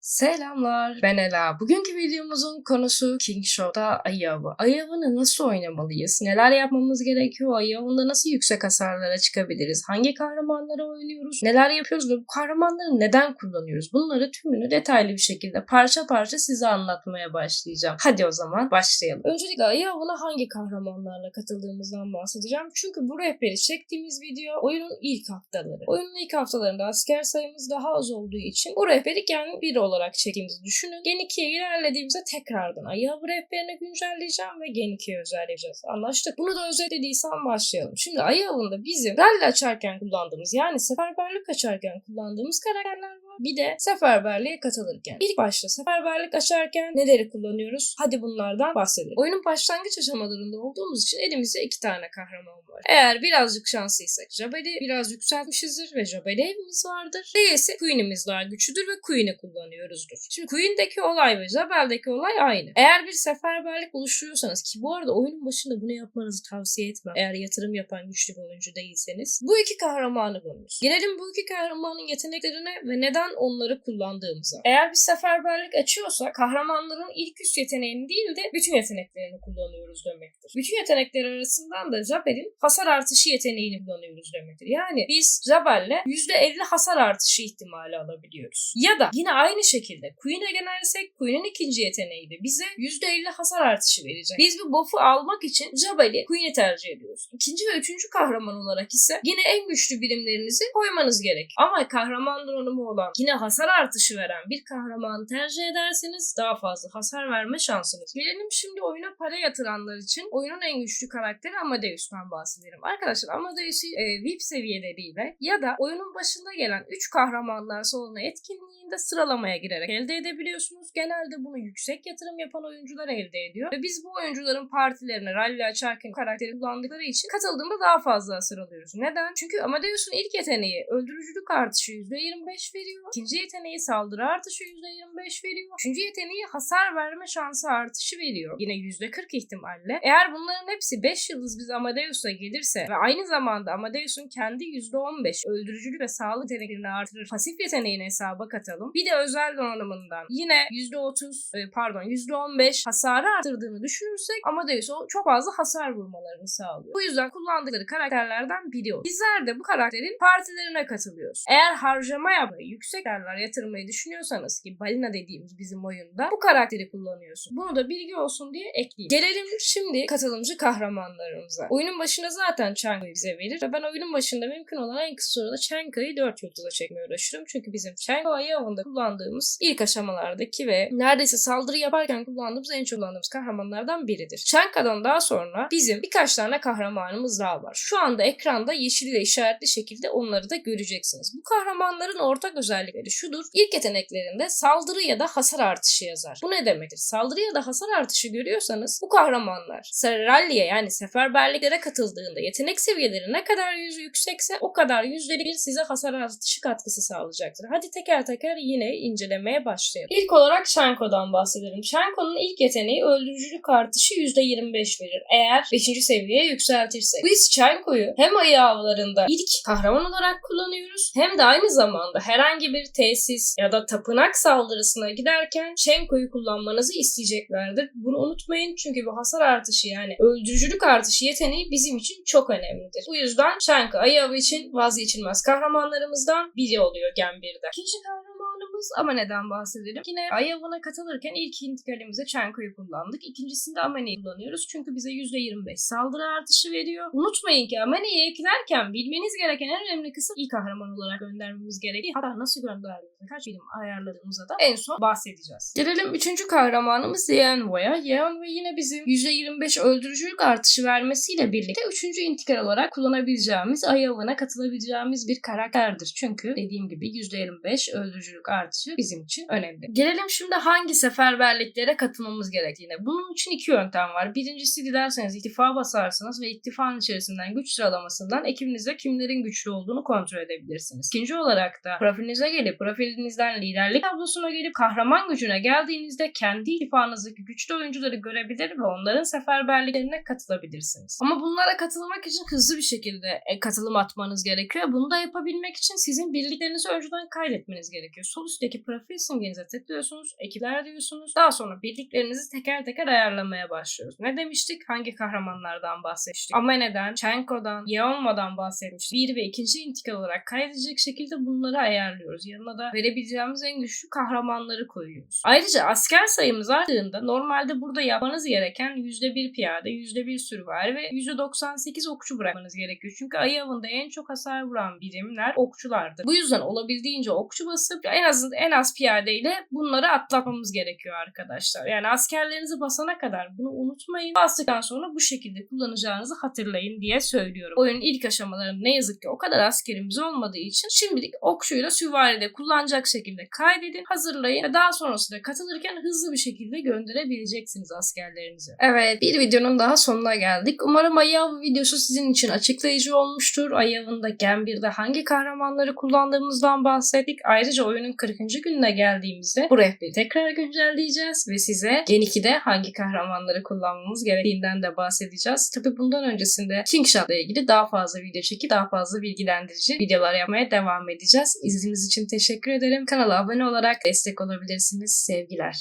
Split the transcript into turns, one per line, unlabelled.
Selamlar, ben Ela. Bugünkü videomuzun konusu King Show'da ayı avı. Ayı avını nasıl oynamalıyız? Neler yapmamız gerekiyor? Ayı avında nasıl yüksek hasarlara çıkabiliriz? Hangi kahramanları oynuyoruz? Neler yapıyoruz ve bu kahramanları neden kullanıyoruz? Bunları tümünü detaylı bir şekilde parça parça size anlatmaya başlayacağım. Hadi o zaman başlayalım. Öncelikle ayı avına hangi kahramanlarla katıldığımızdan bahsedeceğim. Çünkü bu rehberi çektiğimiz video oyunun ilk haftaları. Oyunun ilk haftalarında asker sayımız daha az olduğu için bu rehberi Gen 1 olarak çektiğimizi düşünün. Gen 2'ye ilerlediğimizde tekrardan ayı avı rehberini güncelleyeceğim ve Gen 2'ye özelleşeceğiz. Anlaştık. Bunu da özetlediysem başlayalım. Şimdi ayı avında bizim rally açarken kullandığımız, yani seferberlik açarken kullandığımız karakterler var. Bir de seferberliğe katılırken. İlk başta seferberlik açarken neleri kullanıyoruz? Hadi bunlardan bahsedelim. Oyunun başlangıç aşamalarında olduğumuz için elimizde 2 tane kahraman var. Eğer birazcık şanslıysak Jabber'i biraz yükseltmişizdir ve Jabber'i evimiz vardır. Değilse Queen'imiz daha güçlüdür ve Queen'i kullanıyoruzdur. Şimdi Queen'deki olay ve Jabber'deki olay aynı. Eğer bir seferberlik oluşturuyorsanız, ki bu arada oyunun başında bunu yapmanızı tavsiye etmem, eğer yatırım yapan güçlü bir oyuncu değilseniz, bu iki kahramanı bulunuz. Gelelim bu iki kahramanın yeteneklerine ve neden onları kullandığımıza. Eğer bir seferberlik açıyorsa kahramanların ilk üst yeteneğini değil de bütün yeteneklerini kullanıyoruz demektir. Bütün yetenekler arasından da Jabber'in hasar artışı yeteneğini kullanıyoruz demektir. Yani biz Jabber'le %50 hasar artışı ihtimali alabiliyoruz. Ya da yine aynı şekilde Queen'e yönelsek Queen'in ikinci yeteneği de bize %50 hasar artışı verecek. Biz bu buff'u almak için Jabber'i, Queen'i tercih ediyoruz. İkinci ve üçüncü kahraman olarak ise yine en güçlü birimlerinizi koymanız gerek. Ama kahraman donanımı olan, yine hasar artışı veren bir kahramanı tercih ederseniz daha fazla hasar verme şansınız. Gelelim şimdi oyuna para yatıranlar için oyunun en güçlü karakteri Amadeus'tan bahsedelim. Arkadaşlar Amadeus'u VIP seviyeleriyle ya da oyunun başında gelen 3 kahramanlar salonu etkinliğinde sıralamaya girerek elde edebiliyorsunuz. Genelde bunu yüksek yatırım yapan oyuncular elde ediyor. Ve biz bu oyuncuların partilerine rally açarken karakteri kullandıkları için katıldığında daha fazla hasar alıyoruz. Neden? Çünkü Amadeus'un ilk yeteneği öldürücülük artışı %25 veriyor. İkinci yeteneği saldırı artışı %25 veriyor. Üçüncü yeteneği hasar verme şansı artışı veriyor. Yine %40 ihtimalle. Eğer bunların hepsi 5 yıldız biz Amadeus'a gelirse ve aynı zamanda Amadeus'un kendi %15 öldürücülük ve sağlık yeteneklerini artırır pasif yeteneğini hesaba katalım. Bir de özel donanımından yine %15 hasarı artırdığını düşünürsek Amadeus'a çok fazla hasar vurmalarını sağlıyor. Bu yüzden kullandıkları karakterlerden biri o. Bizler de bu karakterin partilerine katılıyoruz. Eğer harcama yapmayı, yüksek yerler yatırmayı düşünüyorsanız, ki balina dediğimiz bizim oyunda bu karakteri kullanıyorsun. Bunu da bilgi olsun diye ekleyeyim. Gelelim şimdi katılımcı kahramanlarımıza. Oyunun başında zaten Chang'ı bize verir ve ben oyunun başında mümkün olan en kısa sürede Chang'ı 4 yıldıza çekmeye uğraşıyorum. Çünkü bizim Chang ayı avında kullandığımız ilk aşamalardaki ve neredeyse saldırı yaparken kullandığımız en çok kullandığımız kahramanlardan biridir. Chang'dan daha sonra bizim birkaç tane kahramanımız daha var. Şu anda ekranda yeşil ile işaretli şekilde onları da göreceksiniz. Bu kahramanların ortak özellikleri şudur. İlk yeteneklerinde saldırı ya da hasar artışı yazar. Bu ne demektir? Saldırı ya da hasar artışı görüyorsanız bu kahramanlar rally'e, yani seferberliklere katıldığında yetenek seviyeleri ne kadar yüksekse o kadar %1 size hasar artışı katkısı sağlayacaktır. Hadi teker teker yine incelemeye başlayalım. İlk olarak Shenko'dan bahsedelim. Shenko'nun ilk yeteneği öldürücülük artışı %25 verir. Eğer 5. seviyeye yükseltirsek. Biz Shenko'yu hem ayı avlarında ilk kahraman olarak kullanıyoruz hem de aynı zamanda herhangi bir tesis ya da tapınak saldırısına giderken Shenko'yu kullanmanızı isteyeceklerdir. Bunu unutmayın, çünkü bu hasar artışı, yani öldürücülük artışı yeteneği bizim için çok önemlidir. Bu yüzden Shenko ayı avı için vazgeçilmez kahramanlarımızdan biri oluyor Gen 1'de. İkinci kahramanımız Amane'den bahsedelim. Yine ayı avına katılırken ilk intikalimize Shenko'yu kullandık. İkincisinde Amane'yi kullanıyoruz çünkü bize %25 saldırı artışı veriyor. Unutmayın ki Amane'yi eklerken bilmeniz gereken en önemli kısım ilk kahraman olarak göndermemiz gerekiyor. Hatta nasıl gönderdiğimizde, kaç birim ayarladığımızda da en son bahsedeceğiz. Gelelim üçüncü kahramanımız Yeonwoo'ya. Yeonwoo yine bizim %25 öldürücülük artışı vermesiyle birlikte üçüncü intikal olarak kullanabileceğimiz, ayı avına katılabileceğimiz bir karakterdir. Çünkü dediğim gibi %25 öldürücülük artışı bizim için önemli. Gelelim şimdi hangi seferberliklere katılmamız gerektiğine. Bunun için iki yöntem var. Birincisi, dilerseniz ittifa basarsınız ve ittifakın içerisinden güç sıralamasından ekibinizde kimlerin güçlü olduğunu kontrol edebilirsiniz. İkinci olarak da profilinize gelip profilinizden liderlik tablosuna gelip kahraman gücüne geldiğinizde kendi ittifakınızdaki güçlü oyuncuları görebilir ve onların seferberliklerine katılabilirsiniz. Ama bunlara katılmak için hızlı bir şekilde katılım atmanız gerekiyor. Bunu da yapabilmek için sizin birliklerinizi önceden kaydetmeniz gerekiyor. Sol üst üstteki profil simgenize tıklıyorsunuz, ekipler diyorsunuz. Daha sonra bildiklerinizi teker teker ayarlamaya başlıyoruz. Ne demiştik? Hangi kahramanlardan bahsetmiştik? Amene'den, Chenko'dan, Yeonma'dan bahsetmiştik. 1 ve 2. intikal olarak kaydedecek şekilde bunları ayarlıyoruz. Yanına da verebileceğimiz en güçlü kahramanları koyuyoruz. Ayrıca asker sayımız arttığında normalde burada yapmanız gereken %1 piyade, %1 süvari ve %98 okçu bırakmanız gerekiyor. Çünkü ayı avında en çok hasar vuran birimler okçulardır. Bu yüzden olabildiğince okçu basıp en az piyadeyle bunları atlatmamız gerekiyor arkadaşlar. Yani askerlerinizi basana kadar bunu unutmayın. Bastıktan sonra bu şekilde kullanacağınızı hatırlayın diye söylüyorum. Oyunun ilk aşamalarında ne yazık ki o kadar askerimiz olmadığı için şimdilik okçuyla süvaride kullanacak şekilde kaydedin, hazırlayın ve daha sonrasında katılırken hızlı bir şekilde gönderebileceksiniz askerlerinizi. Evet, bir videonun daha sonuna geldik. Umarım Ayı Avı videosu sizin için açıklayıcı olmuştur. Ayı Avı'nda Gen 1'de hangi kahramanları kullandığımızdan bahsettik. Ayrıca oyunun 40. gününe geldiğimizde bu rehberi tekrar güncelleyeceğiz ve size Gen 2'de hangi kahramanları kullanmamız gerektiğinden de bahsedeceğiz. Tabii bundan öncesinde Kingshot'la ilgili daha fazla video çekip daha fazla bilgilendirici videolar yapmaya devam edeceğiz. İzlediğiniz için teşekkür ederim. Kanala abone olarak destek olabilirsiniz. Sevgiler.